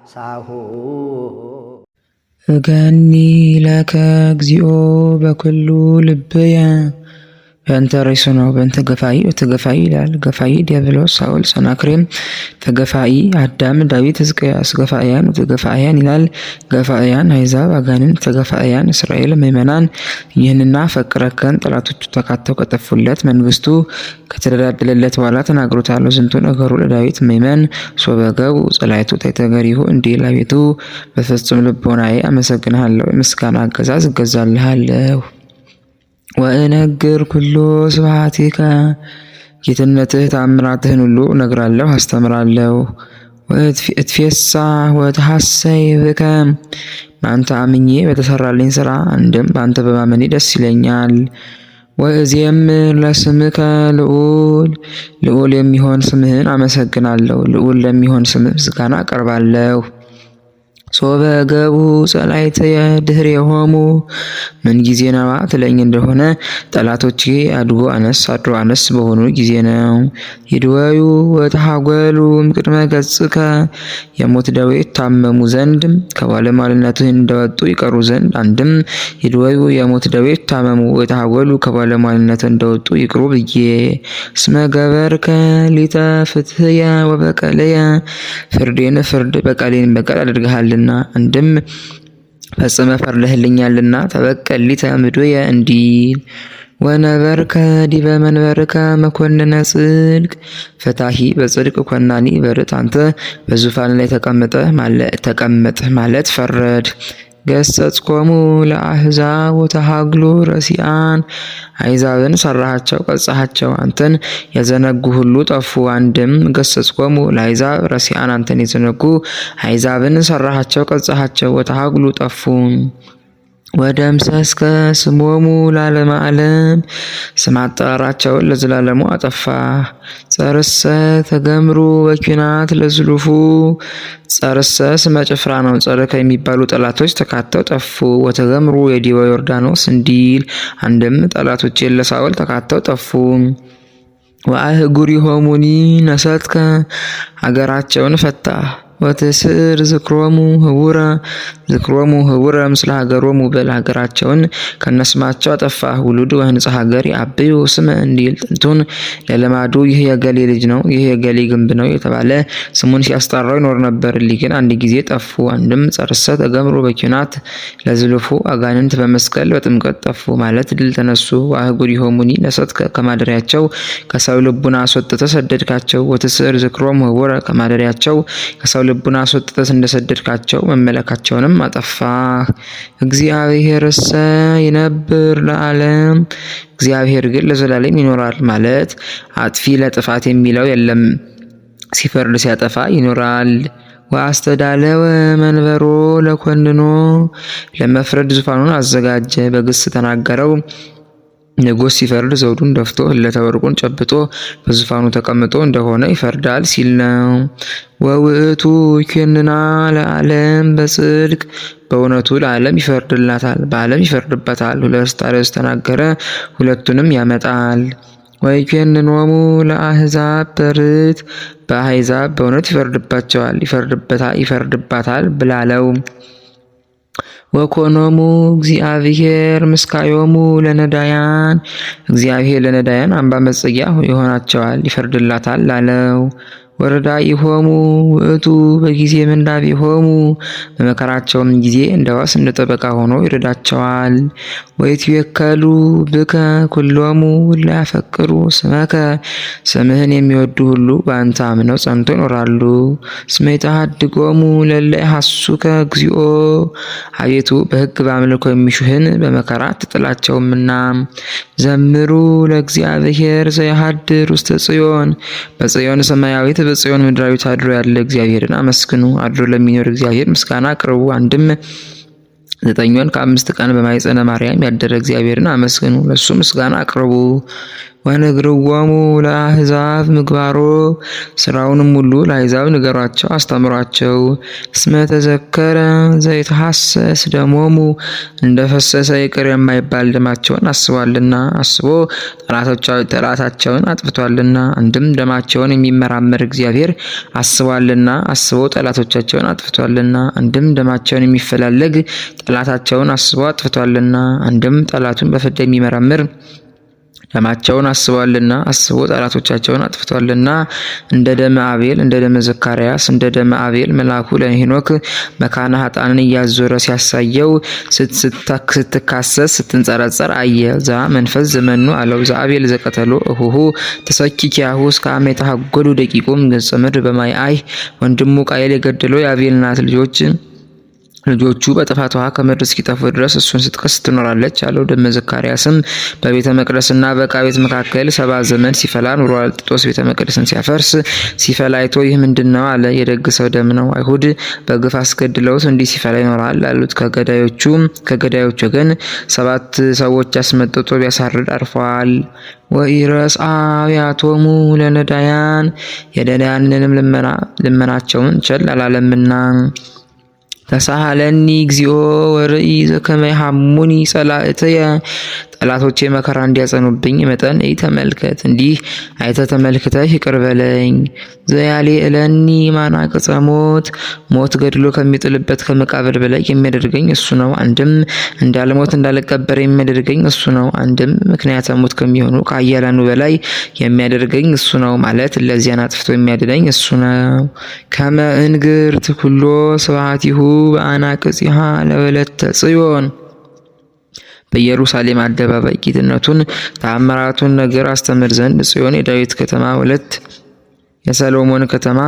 ሳሁ እገኒ ለከ እግዚኦ በኩሉ ልብየ። በእንተ ርዕሱ ነው። በእንተ ገፋኢ ወተገፋኢ ይላል። ገፋኢ ዲያብሎስ፣ ሳኦል፣ ሰናክሬም፣ ተገፋኢ አዳም፣ ዳዊት፣ ሕዝቅያስ። ገፋኢያን ወተገፋኢያን ይላል። ገፋኢያን አሕዛብ፣ አጋንንት፣ ተገፋኢያን እስራኤል፣ ምእመናን። ይህንና ፈቅረከን ጠላቶቹ ተካተው ከጠፉለት መንግስቱ ከተደላደለለት በኋላ ተናግሮታል። ዝንቱ ነገሩ ለዳዊት ምእመን ሶበገቡ ጸላይቱ ታይተገሪሁ እንዲል አቤቱ በፍጹም ልቦናዬ አመሰግንሃለሁ፣ የምስጋና አገዛዝ እገዛልሃለሁ። ወእነግር ኩሎ ስብሐቲከ ጌትነትህ ተአምራትህን ሁሉ እነግራለሁ አስተምራለሁ። ወእትፌሳ ወተሐሰይ ብከ በአንተ አምኜ በተሰራልኝ ስራ አንድም በአንተ በማመኔ ደስ ይለኛል። ወእዜምር ለስምከ ልዑል የሚሆን ስምህን አመሰግናለሁ። ልዑል ለሚሆን ስምህ ምስጋና አቀርባለሁ። ሶበ ገቡ ጸላእትየ ድኅሬሆሙ ምን ጊዜ ነዋ ትለኝ እንደሆነ ጠላቶቼ አድጎ አነስ በሆኑ ጊዜ ነው። ይድወዩ ወተሐጐሉ እምቅድመ ገጽከ የሞት ደዌ ታመሙ ዘንድ ከባለሟልነትህ እንደወጡ ይቀሩ ዘንድ። አንድም ይድወዩ የሞት ደዌ ታመሙ ወተሐጐሉ ከባለሟልነትህ እንደወጡ ይቅሩ ብዬ። እስመ ገበርከ ሊተ ፍትሕየ ወበቀልየ ፍርዴን ፍርድ በቀሌን በቀል አድርገሃልና። አንድም ፈጽመ ፈርደህልኛልና ተበቀል ሊተ ምድየ እንዲል። ወነበርከ ዲበ መንበርከ መኮንነ ጽድቅ ፈታሂ በጽድቅ ኮናኒ በርት አንተ በዙፋን ላይ ተቀመጥህ ማለት ፈረድ። ገሰጽኮሙ ለአሕዛብ ወተሃግሉ ረሲአን አሕዛብን ሰራሃቸው ቀጻሃቸው አንተን የዘነጉ ሁሉ ጠፉ። አንድም ገሰጽኮሙ ለአሕዛብ ረሲአን አንተን የዘነጉ አሕዛብን ሰራሃቸው ቀጻሃቸው ወተሃግሉ ጠፉ። ወደምሰስከ ስሞሙ ለዓለመ ዓለም ስም አጠራራቸውን ለዘላለሙ አጠፋ። ጸርሰ ተገምሩ በኪናት ለዝሉፉ ጸርሰ ስመ ጭፍራ ነው። ጸርከ የሚባሉ ጠላቶች ተካተው ጠፉ። ወተገምሩ የዲበ ዮርዳኖስ እንዲል። አንድም ጠላቶቼን ለሳኦል ተካተው ጠፉ። ወአህጉሪሆሙኒ ነሰትከ ሀገራቸውን ፈታ። ወትስዕር ዝክሮሙ ህቡረ ምስለ ሀገሮሙ በል ሀገራቸውን ከነስማቸው አጠፋህ። ውሉድ ወህንጻ ሀገር የአብዩ ስመ እንዲል ጥንቱን ለልማዱ ይህ የገሌ ልጅ ነው ይህ የገሌ ግንብ ነው የተባለ ስሙን ሲያስጠራው ይኖር ነበር። እሊህ ግን አንድ ጊዜ ጠፉ። አንድም ጸርሰ ተገምሮ በኪናት ለዝልፉ አጋንንት በመስቀል በጥምቀት ጠፉ ማለት ድል ተነሱ። ወአህጉሪሆሙኒ ነሰትከ ከማደሪያቸው ከሰው ልቡና አስወጥተህ ሰደድካቸው። ወትስዕር ዝክሮሙ ህቡረ ከማደሪያቸው ከሰው ልቡና አስወጥተህ እንደሰደድካቸው መመለካቸውንም አጠፋህ። እግዚአብሔርሰ ይነብር ለዓለም እግዚአብሔር ግን ለዘላለም ይኖራል ማለት አጥፊ ለጥፋት የሚለው የለም። ሲፈርድ ሲያጠፋ ይኖራል። ወአስተዳለወ መንበሮ ለኮንኖ ለመፍረድ ዙፋኑን አዘጋጀ። በግስ ተናገረው። ንጉሥ ሲፈርድ ዘውዱን ደፍቶ ህለተ ወርቁን ጨብጦ በዙፋኑ ተቀምጦ እንደሆነ ይፈርዳል ሲል ነው። ወውእቱ ይኩንና ለዓለም በጽድቅ በእውነቱ ለዓለም ይፈርድላታል በዓለም ይፈርድበታል። ሁለት አርዕስት ተናገረ፣ ሁለቱንም ያመጣል። ወይኩንኖሙ ለአሕዛብ በርት በአሕዛብ በእውነት ይፈርድባቸዋል ይፈርድባታል ብላለው። ወኮኖሙ እግዚአብሔር ምስካዮሙ ለነዳያን እግዚአብሔር ለነዳያን አምባ መጸጊያ ይሆናቸዋል ይፈርድላታል ላለው። ወረዳኢሆሙ ውእቱ በጊዜ ምንዳቤሆሙ በመከራቸውም ጊዜ እንደ ዋስ እንደ ጠበቃ ሆኖ ይረዳቸዋል። ወይትዌከሉ ብከ ኩሎሙ ለያፈቅሩ ስመከ ስምህን የሚወዱ ሁሉ በአንተ አምነው ጸንቶ ይኖራሉ። እስመ ይትሐድጎሙ ለእለ ይሐሱከ እግዚኦ አቤቱ በሕግ በአምልኮ የሚሹህን በመከራ አትጥላቸውምና። ዘምሩ ለእግዚአብሔር ዘያሃድር ውስተ ጽዮን በጽዮን ሰማያዊት በጽዮን ምድራዊት አድሮ ያለ እግዚአብሔርን አመስግኑ። አድሮ ለሚኖር እግዚአብሔር ምስጋና አቅርቡ። አንድም 9 ወር ከ5 ቀን በማኅፀነ ማርያም ያደረ እግዚአብሔርን አመስግኑ፣ ለሱ ምስጋና አቅርቡ። ወንግርዎሙ ለአሕዛብ ምግባሮ ስራውንም ሁሉ ለአሕዛብ ንገሯቸው አስተምሯቸው። እስመ ተዘከረ ዘይትሐሰስ ደሞሙ እንደፈሰሰ ይቅር የማይባል ደማቸውን አስቧልና አስቦ ጠላታቸውን አጥፍቷልና። አንድም ደማቸውን የሚመራመር እግዚአብሔር አስቧልና አስቦ ጠላቶቻቸውን አጥፍቷልና። አንድም ደማቸውን የሚፈላለግ ጠላታቸውን አስቦ አጥፍቷልና። አንድም ጠላቱን በፍርድ የሚመረምር ደማቸውን አስቧልና አስቦ ጠላቶቻቸውን አጥፍቷልና። እንደ ደመ አቤል እንደ ደመ ዘካርያስ እንደ ደመ አቤል መልአኩ ለሄኖክ መካነ ኃጣንን እያዞረ ሲያሳየው ስትካሰስ ስትንጸረጸር አየ። ዛ መንፈስ ዘመኑ አለው ዘአቤል ዘቀተሎ እሁሁ ተሰኪኪያሁ እስከ አመ የተሐጎዱ ደቂቁም ገጸ ምድር በማይ ወንድሙ ቃየል የገደለው የአቤል ናት ልጆቹ በጥፋት ውሃ ከምድር እስኪጠፉ ድረስ እሱን ስትከስ ትኖራለች አለው። ደመ ዘካርያስም በቤተ መቅደስና በዕቃ ቤት መካከል 70 ዘመን ሲፈላ ኑሯል። ጢጦስ ቤተ መቅደስን ሲያፈርስ ሲፈላ አይቶ ይህ ምንድነው አለ። የደግ ሰው ደም ነው፣ አይሁድ በግፍ አስገድለውት እንዲህ ሲፈላ ይኖራል አሉት። ከገዳዮች ወገን 7 ሰዎች አስመጥቶ ቢያሳርድ አርፈዋል። ወኢረስአ አብያቶሙ ለነዳያን የነዳያንንም ልመናቸውን ቸል አላለምና። ተሳሃለኒ እግዚኦ ወርኢ ዘከመ ይሃሙኒ ጸላእትየ ጠላቶቼ መከራ እንዲያጸኑብኝ መጠን ተመልከት፣ እንዲህ አይተ ተመልክተህ ይቅር በለኝ። ዘያሌ እለኒ ማናቅጸ ሞት ገድሎ ከሚጥልበት ከመቃብር በላይ የሚያደርገኝ እሱ ነው። አንድም እንዳልሞት እንዳልቀበር የሚያደርገኝ እሱ ነው። አንድም ምክንያተ ሞት ከሚሆኑ ከኃያላኑ በላይ የሚያደርገኝ እሱ ነው ማለት ለዚያን አጥፍቶ የሚያድነኝ እሱ ነው። ከመ እንግርት ኩሎ ስብሐቲሁ በአናቅጽሃ ለወለተ ጽዮን በኢየሩሳሌም አደባባይ ጌትነቱን ተአምራቱን ነገር አስተምር ዘንድ ጽዮን የዳዊት ከተማ ወለት የሰሎሞን ከተማ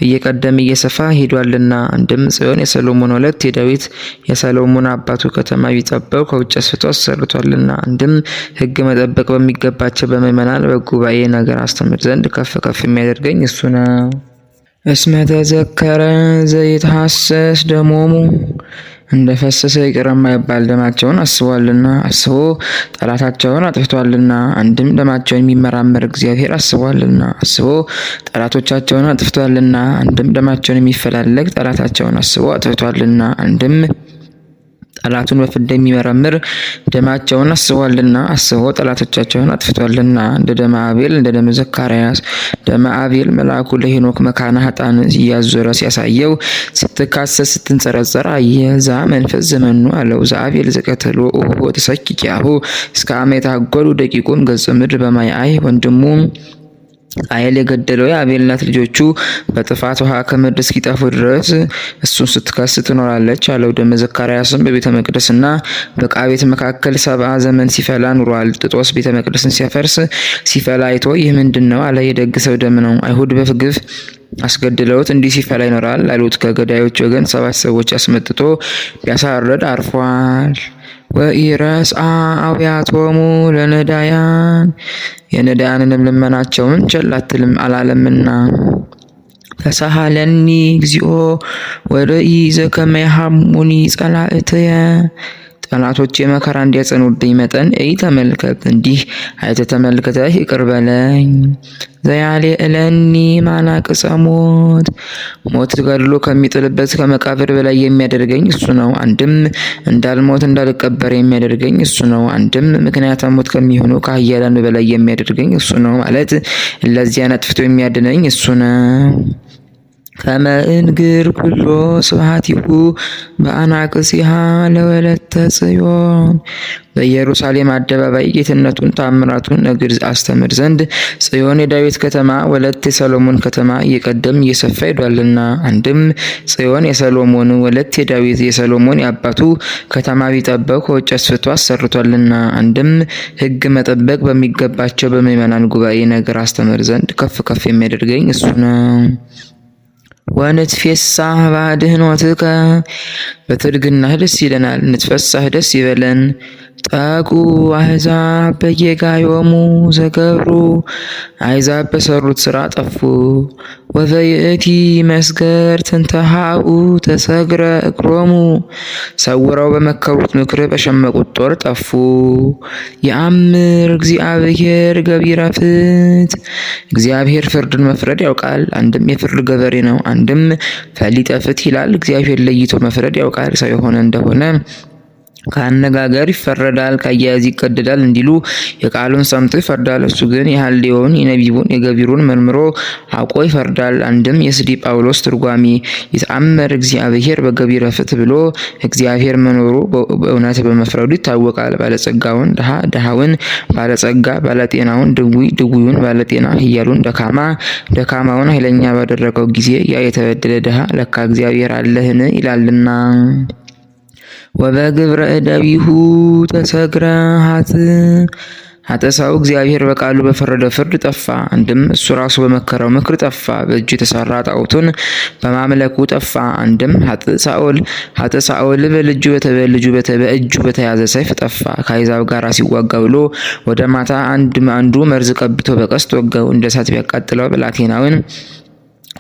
እየቀደመ እየሰፋ ሄዷልና። አንድም ጽዮን የሰሎሞን ወለት የዳዊት የሰሎሞን አባቱ ከተማ ቢጠበው ከውጭ አስፍቶ አሰርቷልና። አንድም ሕግ መጠበቅ በሚገባቸው በምእመናን በጉባኤ ነገር አስተምር ዘንድ ከፍ ከፍ የሚያደርገኝ እሱ ነው። እስመ ተዘከረ ዘይትሐሰስ ደሞሙ እንደፈሰሰ ይቅር የማይባል ደማቸውን አስቧልና አስቦ ጠላታቸውን አጥፍቷልና። አንድም ደማቸውን የሚመራመር እግዚአብሔር አስቧልና አስቦ ጠላቶቻቸውን አጥፍቷልና። አንድም ደማቸውን የሚፈላለግ ጠላታቸውን አስቦ አጥፍቷልና። አንድም ጠላቱን በፍርድ የሚመረምር ደማቸውን አስቧልና አስቦ ጠላቶቻቸውን አጥፍቷልና። እንደ ደመ አቤል እንደ ደመ ዘካርያስ ደመ አቤል መልአኩ ለሄኖክ መካነ ኃጣን እያዞረ ሲያሳየው ስትካሰስ ስትንጸረጸር አየ። ዛ መንፈስ ዘመኑ አለው ዘአቤል ዘቀተሎ እሆ ተሰኪኪያሁ እስከ አመ የተሐጎዱ ደቂቁም ገጸ ምድር በማይ ወንድሙ ቃየል የገደለው የአቤል ናት። ልጆቹ በጥፋት ውሃ ከምድር እስኪጠፉ ድረስ እሱን ስትከስ ትኖራለች አለው። ደመ ዘካርያስም በቤተ መቅደስና በዕቃ ቤት መካከል 70 ዘመን ሲፈላ ኑሯል። ጢጦስ ቤተ መቅደስን ሲያፈርስ ሲፈላ አይቶ ይህ ምንድነው አለ። የደግ ሰው ደም ነው፣ አይሁድ በግፍ አስገድለውት እንዲህ ሲፈላ ይኖራል አሉት። ከገዳዮች ወገን 7 ሰዎች አስመጥቶ ቢያሳርድ አርፏል። ወኢረስአ አብያቶሙ ለነዳያን የነዳያንንም ልመናቸውን ቸል አላለምና። ተሳሃለኒ እግዚኦ ወርኢ ዘከመ ይሃሙኒ ጸላእትየ ጠላቶቼ መከራ እንዲያጸኑብኝ መጠን ተመልከት፣ እንዲህ አይተ ተመልክተህ ይቅር በለኝ። ዘያሌ እለኒ ማናቅጸ ሞት ገድሎ ከሚጥልበት ከመቃብር በላይ የሚያደርገኝ እሱ ነው። አንድም እንዳልሞት እንዳልቀበር የሚያደርገኝ እሱ ነው። አንድም ምክንያተ ሞት ከሚሆኑ ከኃያላኑ በላይ የሚያደርገኝ እሱ ነው ማለት ለዚያን አጥፍቶ የሚያድነኝ እሱ ነው። ከመ እንግር ኩሎ ስብሐቲሁ በአናቅጽሃ ለወለተ ጽዮን በኢየሩሳሌም አደባባይ ጌትነቱን ተአምራቱን ነግር አስተምር ዘንድ ጽዮን የዳዊት ከተማ ወለት የሰሎሞን ከተማ እየቀደም እየሰፋ ሄዷልና። አንድም ጽዮን የሰሎሞን ወለት የዳዊት የሰሎሞን የአባቱ ከተማ ቢጠበቅ ከውጭ አስፍቶ አሰርቷልና። አንድም ሕግ መጠበቅ በሚገባቸው በምእመናን ጉባኤ ነገር አስተምር ዘንድ ከፍ ከፍ የሚያደርገኝ እሱ ነው። ወንትፌሳህ በአድኅኖትከ በትርግናህ ደስ ይለናል፣ ንትፈሳህ ደስ ይበለን። ጠቁ አሕዛብ በጌጋዮሙ ዘገብሩ አሕዛብ በሰሩት ስራ ጠፉ። ወበይእቲ መስገር ትንተሃኡ ተሰግረ እግሮሙ ሰውረው በመከሩት ምክር በሸመቁት ጦር ጠፉ። የአምር እግዚአብሔር ገቢረ ፍት እግዚአብሔር ፍርድን መፍረድ ያውቃል። አንድም የፍርድ ገበሬ ነው፣ አንድም ፈሊጠ ፍት ይላል። እግዚአብሔር ለይቶ መፍረድ ያውቃል። ሰው የሆነ እንደሆነ ከአነጋገር ይፈረዳል፣ ከአያያዝ ይቀደዳል እንዲሉ የቃሉን ሰምቶ ይፈርዳል። እሱ ግን የሐሌውን የነቢቡን የገቢሩን መርምሮ አውቆ ይፈርዳል። አንድም የስዲ ጳውሎስ ትርጓሜ ይትአመር እግዚአብሔር በገቢረ ፍት ብሎ እግዚአብሔር መኖሩ በእውነት በመፍረዱ ይታወቃል። ባለጸጋውን ድሃ፣ ድሃውን ባለጸጋ፣ ባለጤናውን ድውይ፣ ድውዩን ባለጤና፣ ኃያሉን ደካማ፣ ደካማውን ኃይለኛ ባደረገው ጊዜ ያ የተበደለ ድሃ ለካ እግዚአብሔር አለህን ይላልና። ወበግብረ እደዊሁ ተሰግረ ኃጥእ እግዚአብሔር በቃሉ በፈረደ ፍርድ ጠፋ። አንድም እሱ ራሱ በመከረው ምክር ጠፋ። በእጁ የተሰራ ጣዖቱን በማምለኩ ጠፋ። አንድም ኃጥእ ሳኦል በእጁ በተያዘ ሰይፍ ጠፋ። ከአሕዛብ ጋር ሲዋጋ ብሎ ወደ ማታ አንዱ መርዝ ቀብቶ በቀስት ወጋው። እንደ እሳት ቢያቃጥለው ብላቴናውን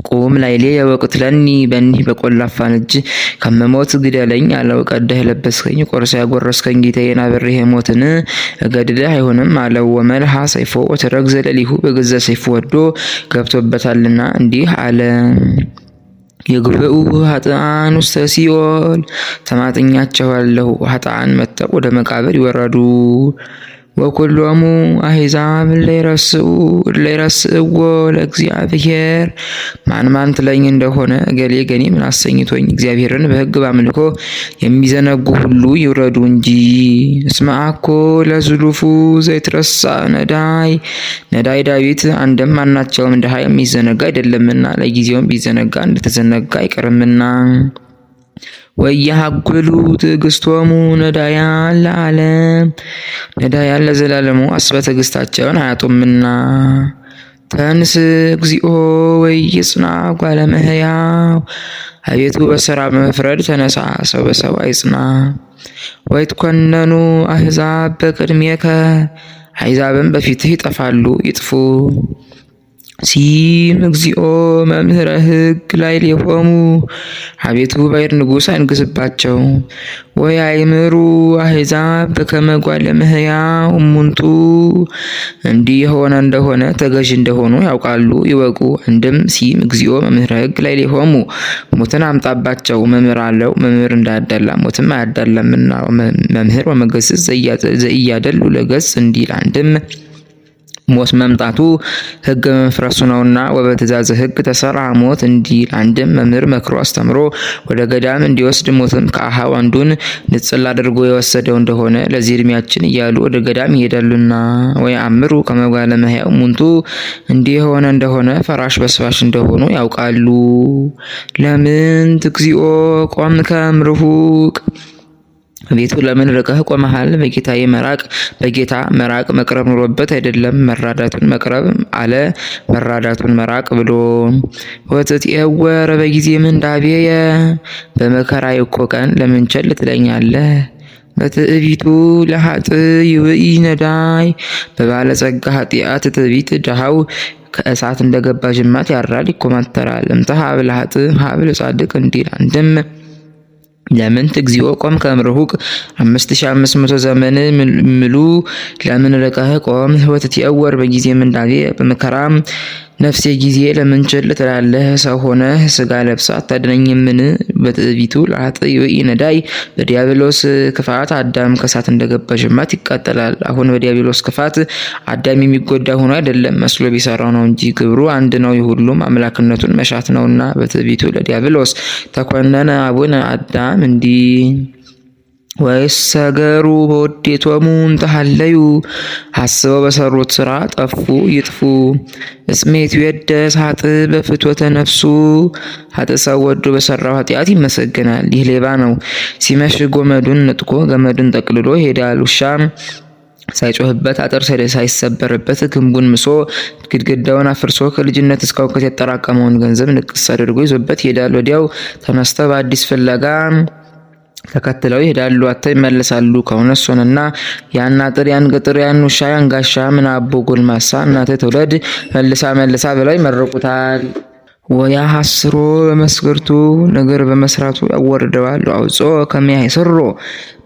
ቁም ላይሌ የወቅትለኒ በኒህ በቆላፋን እጅ ከመሞት ግደለኝ አለው። ቀደህ የለበስከኝ ቆርሰ ያጎረስከኝ ጌታዬን አብሬህ ሞትን እገድልህ አይሆንም አለው። ወመልሃ ሰይፎ ወተረግዘ ለሊሁ በገዛ ሰይፉ ወዶ ገብቶበታልና እንዲህ አለ። የግብኡ ኃጥአን ውስተ ሲኦል ተማጥኛቸዋለሁ። ኃጥአን መጥተው ወደ መቃብር ይወረዱ። ወኩሎሙ አሕዛብ ለይረስእዎ ለእግዚአብሔር ማን ትለኝ እንደሆነ እገሌ ገኔ ምን አሰኝቶኝ እግዚአብሔርን በሕግ በአምልኮ የሚዘነጉ ሁሉ ይውረዱ እንጂ። እስመ አኮ ለዝሉፉ ዘይትረሳ ነዳይ ዳዊት አንድም ማናቸውም ድሃ የሚዘነጋ አይደለምና ለጊዜውም ቢዘነጋ እንደተዘነጋ አይቀርምና። ወያሃጉሉ ትዕግስቶሙ ነዳያን ለዓለም ነዳያን ለዘላለሙ አስበ ትዕግስታቸውን አያጡምና። ተንስ እግዚኦ ወይጽና ጓለ እመሕያው አቤቱ በሥራ በመፍረድ ተነሳ፣ ሰው በሰው አይጽና። ወይትኮነኑ አሕዛብ በቅድሜከ አሕዛብም በፊትህ ይጠፋሉ ይጥፉ። ሲም እግዚኦ መምህረ ሕግ ላዕሌሆሙ አቤቱ ባዕድ ንጉሥ አይንግስባቸው። ወያእምሩ አሕዛብ በከመ ጓለ እመሕያው እሙንቱ እንዲህ የሆነ እንደሆነ ተገዥ እንደሆኑ ያውቃሉ ይወቁ። አንድም ሲም እግዚኦ መምህረ ሕግ ላዕሌሆሙ ሞትን አምጣባቸው። መምህር አለው መምህር እንዳያዳላ ሞትም አያዳላምና። መምህር ወመገስጽ ዘኢያደሉ ለገጽ እንዲል አንድም ሞት መምጣቱ ሕግ መፍረሱ ነውና። ወበትእዛዝ ሕግ ተሰራ ሞት እንዲል አንድም መምህር መክሮ አስተምሮ ወደ ገዳም እንዲወስድ ሞትም ከአሃው አንዱን ንጽል አድርጎ የወሰደው እንደሆነ ለዚህ እድሜያችን እያሉ ወደ ገዳም ይሄዳሉና። ወየአምሩ ከመ ጓለ እመሕያው እሙንቱ እንዲህ የሆነ እንደሆነ ፈራሽ በስባሽ እንደሆኑ ያውቃሉ። ለምንት እግዚኦ ቆምከ እምርሁቅ ቤቱ ለምን ርቀህ ቆመሃል? በጌታ መራቅ መቅረብ ኑሮበት አይደለም መራዳቱን መቅረብ አለ መራዳቱን መራቅ ብሎ። ወትትዔወር በጊዜ ምንዳቤየ በመከራዬ እኮ ቀን ለምን ቸል ትለኛለህ? በትዕቢቱ ለኃጥእ ይውኢ ነዳይ በባለጸጋ ኃጢአት ትዕቢት ድሃው ከእሳት እንደገባ ጅማት ያራል ይኮማተራል። እምተሃብ ለኃጥእ ሀብ ለጻድቅ እንዲል አንድም ለምንት እግዚኦ ቆምከ እምርሁቅ 5500 ዘመን ምሉ ለምን ርቀህ ቆምህ? ወትትዔወር በጊዜ ምንዳቤ በመከራም ነፍሴ ጊዜ ለምን ቸል ትላለህ? ሰው ሆነህ ስጋ ለብሳ አታድነኝምን? በትዕቢቱ ለኃጥእ ይውኢ ነዳይ በዲያብሎስ ክፋት አዳም ከእሳት እንደገባ ጅማት ይቃጠላል። አሁን በዲያብሎስ ክፋት አዳም የሚጎዳ ሆኖ አይደለም መስሎ ቢሰራው ነው እንጂ ግብሩ አንድ ነው፣ የሁሉም አምላክነቱን መሻት ነውና። በትዕቢቱ ለዲያብሎስ ተኮነነ አቡነ አዳም እንዲህ። ወይሰገሩ በውዴቶሙ እንተሃለዩ አስበው በሰሩት ስራ ጠፉ ይጥፉ። እስሜት ይወደስ ኃጥእ በፍትወተ ነፍሱ ኃጥእ ሰው ወዶ በሰራው ኃጢአት ይመሰገናል። ይህ ሌባ ነው። ሲመሽ ጎመዱን ነጥቆ ገመዱን ጠቅልሎ ይሄዳል። ውሻ ሳይጮህበት አጥር ሳይሰበርበት ግንቡን ምሶ ግድግዳውን አፍርሶ ከልጅነት እስከ እውቀት ያጠራቀመውን ገንዘብ ንቅስ አድርጎ ይዞበት ይሄዳል። ወዲያው ተነስተው በአዲስ ፍለጋ ተከትለው ይሄዳሉ። አጥተው ይመለሳሉ። ከሆነ ሶንና ያን አጥር ያን ቅጥር ያን ውሻ ያን ጋሻ ምን አቦ ጎልማሳ እናተ ትውለድ መልሳ ብለው ይመርቁታል። ወያሐስሮ በመስገርቱ ነገር በመስራቱ ያወርደዋል። አውጾ ከሚያስሮ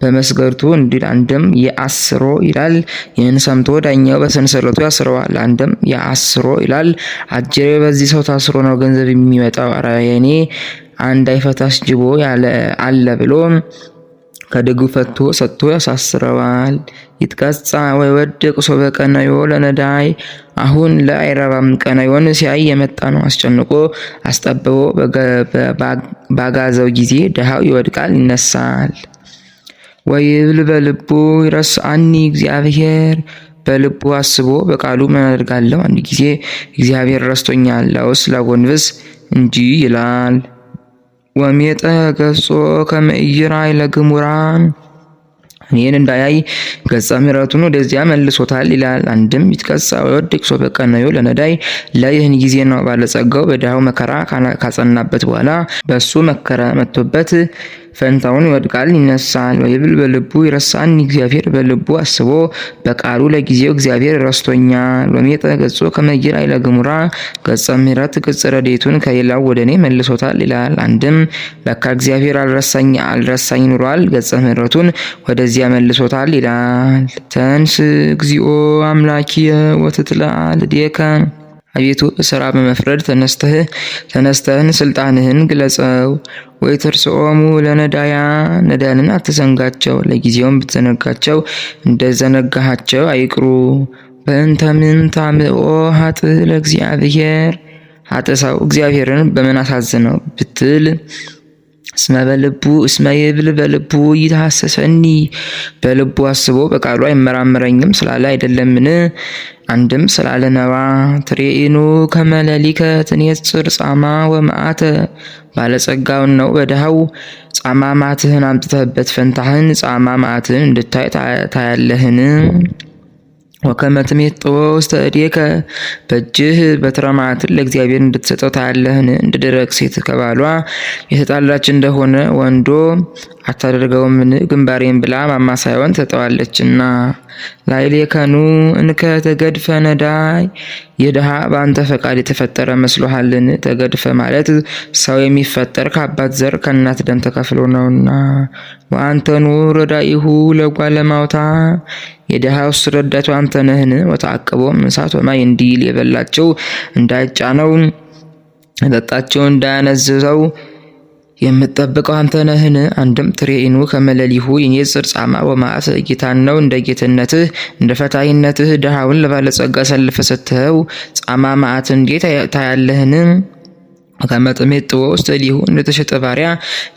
በመስገርቱ እንዲል አንድም የአስሮ ይላል። ይህን ሰምቶ ዳኛው በሰንሰለቱ ያስረዋል። አንድም የአስሮ ይላል። አጀሬ በዚህ ሰው ታስሮ ነው ገንዘብ የሚመጣው፣ ኧረ የኔ አንድ አይፈታስ ጅቦ ያለ አለ ብሎ ከደጉ ፈቶ ሰጥቶ ያሳስረዋል። ይትቀጻ ወይ ወድቅ ሶበ ቀነዮ ለነዳይ አሁን ለአይረባም ቀነዮን ሲያይ የመጣ ነው። አስጨንቆ አስጠብቦ ባጋዘው ጊዜ ድሃው ይወድቃል ይነሳል። ወይብል በልቡ ይረስአኒ እግዚአብሔር በልቡ አስቦ በቃሉ ምን አደርጋለሁ አንድ ጊዜ እግዚአብሔር ረስቶኛል ላውስ ላጎንብስ እንጂ ይላል። ወሜጠ ገጾ ከመይራይ ለግሙራ እኔን እንዳያይ ገጸ ምሕረቱን ወደዚያ መልሶታል ይላል። አንድም ይትቀጻ ወይወድቅ ሶበ ቀነዮ ለነዳይ ለይህን ጊዜ ነው። ባለጸጋው በድሃው መከራ ካጸናበት በኋላ በሱ መከራ መጥቶበት ፈንታውን ይወድቃል ይነሳል። ወይብል በልቡ ይረሳኒ እግዚአብሔር በልቡ አስቦ በቃሉ ለጊዜው እግዚአብሔር ረስቶኛል። ወሜጠ ገጾ ከመይራይ ለግሙራ ገጸ ምሕረት ገጸ ረድኤቱን ከሌላው ወደ እኔ መልሶታል ይላል። አንድም ለካ እግዚአብሔር አልረሳኝ ኑሯል፣ ገጸ ምሕረቱን ወደዚያ መልሶታል ይላል። ተንስ እግዚኦ አምላኪየ ወትትለዓል እዴከ አቤቱ በሥራ በመፍረድ ተነስተህን ስልጣንህን ግለጸው። ወይ ተርስኦሙ ለነዳያን ነዳያንን አትዘንጋቸው፣ ለጊዜውም ብትዘነጋቸው እንደዘነጋሃቸው አይቅሩ። በእንተ ምን ታምኦ ኃጥእ ለእግዚአብሔር ኃጥእ ሰው እግዚአብሔርን በምን አሳዝነው ብትል እስመ ይብል በልቡ ይታሰሰኒ በልቡ አስቦ በቃሉ አይመራመረኝም ስላለ አይደለምን? አንድም ስላለ ነዋ። ትሬኢኑ ከመለሊከ ትኔጽር ጻማ ወመዓተ ባለጸጋውን ነው በድሃው ጻማ ማትህን አምጥተህበት ፈንታህን ጻማ ማትህን እንድታይ ታያለህን? ወከመ ትሜጦ ውስተ እዴከ በእጅህ በትረ መዓትን ለእግዚአብሔር እንድትሰጠው ታያለህን? እንደ ደረቅ ሴት ከባሏ የተጣላች እንደሆነ ወንዶ አታደርገውምን? ግንባሬን ብላ ማማ ሳይሆን ትሰጠዋለችና። ላዕሌከኑ እንከ ተገድፈ ነዳይ የድሃ በአንተ ፈቃድ የተፈጠረ መስሎሃልን? ተገድፈ ማለት ሰው የሚፈጠር ከአባት ዘር ከእናት ደም ተከፍሎ ነውና። ወአንተኑ ረዳኢሁ ለጓለ እማውታ የድሃውስ ረዳቱ አንተ ነህን? ወተዓቅቦም እሳት ወማይ እንዲል የበላቸው እንዳይጫነው የጠጣቸው እንዳያነዝዘው የምትጠብቀው አንተ ነህን? አንድም ትሬኢኑ ከመለሊሁ የኔጽር ጻማ ወመዓት ጌታን ነው እንደ ጌትነትህ እንደ ፈታሂነትህ ድሃውን ለባለጸጋ አሳልፈህ ሰጥተኸው ጻማ መዓት እንዴት ታያለህን? ከመጥሜት ውስጥ ሊሁ እንደተሸጠ ባሪያ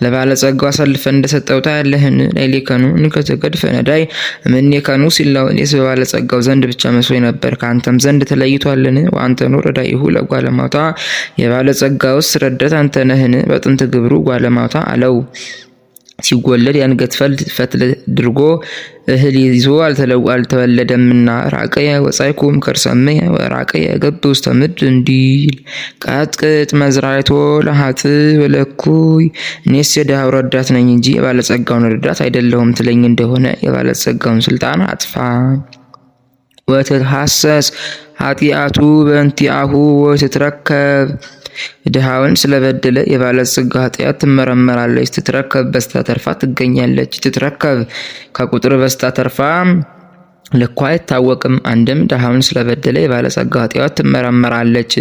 ለባለጸጋው አሳልፈህ እንደሰጠው ታያለህን? ላዕሌከኑ እንከ ተገድፈ ነዳይ እምኔከኑ ሲለው እኔስ በባለጸጋው ዘንድ ብቻ መስሎኝ ነበር፣ ከአንተም ዘንድ ተለይቷልን? ወአንተኑ ረዳኢሁ ለጓለ እማውታ የባለጸጋውስ ረዳት አንተ ነህን? በጥንት ግብሩ ጓለ እማውታ አለው። ሲወለድ የአንገት ፈትል ድርጎ እህል ይዞ አልተወለደምና ራቀየ ወጻይኩም ከርሰምየ ወራቀየ ገብ ውስተ ምድር እንዲል ቀጥቅጥ መዝራይቶ ለኃጥእ ወለኩይ እኔስ የድሃው ረዳት ነኝ እንጂ የባለጸጋውን ረዳት አይደለሁም ትለኝ እንደሆነ የባለጸጋውን ስልጣን አጥፋ። ወትትሐሰስ ኃጢአቱ በእንቲአሁ ወትትረከብ ድሃውን ስለበደለ የባለጸጋ ኃጢአት ትመረመራለች፣ ትትረከብ በስታ ተርፋ ትገኛለች። ትትረከብ ከቁጥር በስታ ተርፋ ልኳ አይታወቅም። አንድም ድሃውን ስለበደለ የባለጸጋ ኃጢአት ትመረመራለች።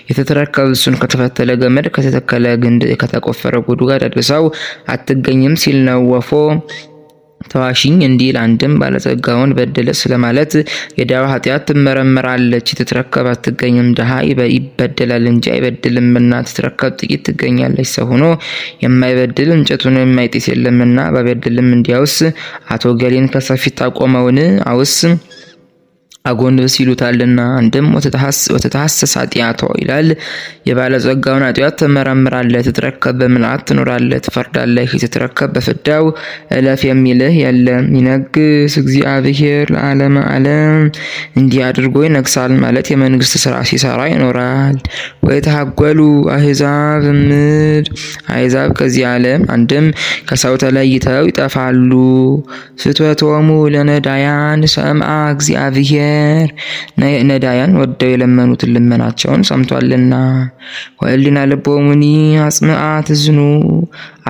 የተተረከብ እሱን ከተፈተለ ገመድ ከተተከለ ግንድ ከተቆፈረ ጉድጓድ አድርሰው አትገኝም ሲል ነው ወፎ ተዋሽኝ እንዲል። አንድም ባለጸጋውን በደለ ስለማለት የድሃው ኃጢአት ትመረመራለች። ትትረከብ አትገኝም። ድሃ ይበደላል እንጂ አይበድልምና ትትረከብ ጥቂት ትገኛለች። ሰው ሆኖ የማይበድል እንጨቱን የማይጤስ የለምና ባይበድልም እንዲያውስ አቶ ገሌን ከሰፊት ታቆመውን አውስ አጎንብስ ይሉታልና። አንድም ወተታሐሰስ ኃጢአቶ ይላል። የባለጸጋውን ኃጢአት ትመረምራለህ፣ ትትረከብ በምልአት ትኖራለህ፣ ትፈርዳለህ፣ ትትረከብ በፍዳው እለፍ የሚልህ የለም። ይነግስ እግዚአብሔር ለዓለመ ዓለም። እንዲህ አድርጎ ይነግሳል ማለት የመንግስት ስራ ሲሰራ ይኖራል። ወይተሐጐሉ አሕዛብ እምድር። አሕዛብ ከዚህ ዓለም አንድም ከሰው ተለይተው ይጠፋሉ። ፍትወቶሙ ለነዳያን ሰምዐ እግዚአብሔር። ነዳያን ወደው የለመኑትን ልመናቸውን ሰምቷልና። ወእሊና ልቦሙኒ አጽምዓ ትዝኑ።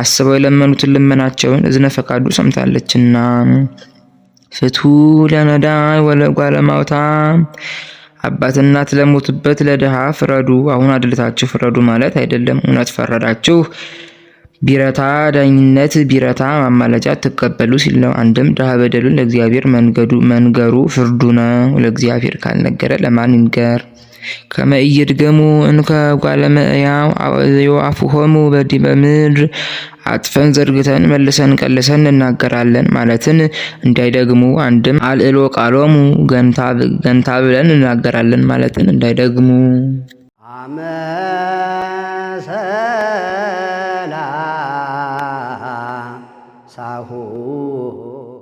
አስበው የለመኑትን ልመናቸውን እዝነ ፈቃዱ ሰምታለችና። ፍትሑ ለነዳይ ወለጓለ እማውታ። አባት እናት ለሞቱበት ለድሃ ፍረዱ። አሁን አድልታችሁ ፍረዱ ማለት አይደለም፣ እውነት ፈረዳችሁ ቢረታ ዳኝነት ቢረታ ማማለጃ ትቀበሉ ሲል ነው። አንድም ድሃ በደሉን ለእግዚአብሔር መንገሩ ፍርዱ ነው። ለእግዚአብሔር ካልነገረ ለማን ይንገር? ከመ ኢይድገሙ እንከ ጓለ እመሕያው አፍሆሙ በዲበ ምድር። አጥፈን ዘርግተን መልሰን ቀልሰን እናገራለን ማለትን እንዳይደግሙ። አንድም አልዕሎ ቃሎሙ ገንታ ብለን እናገራለን ማለትን እንዳይደግሙ። አሜን።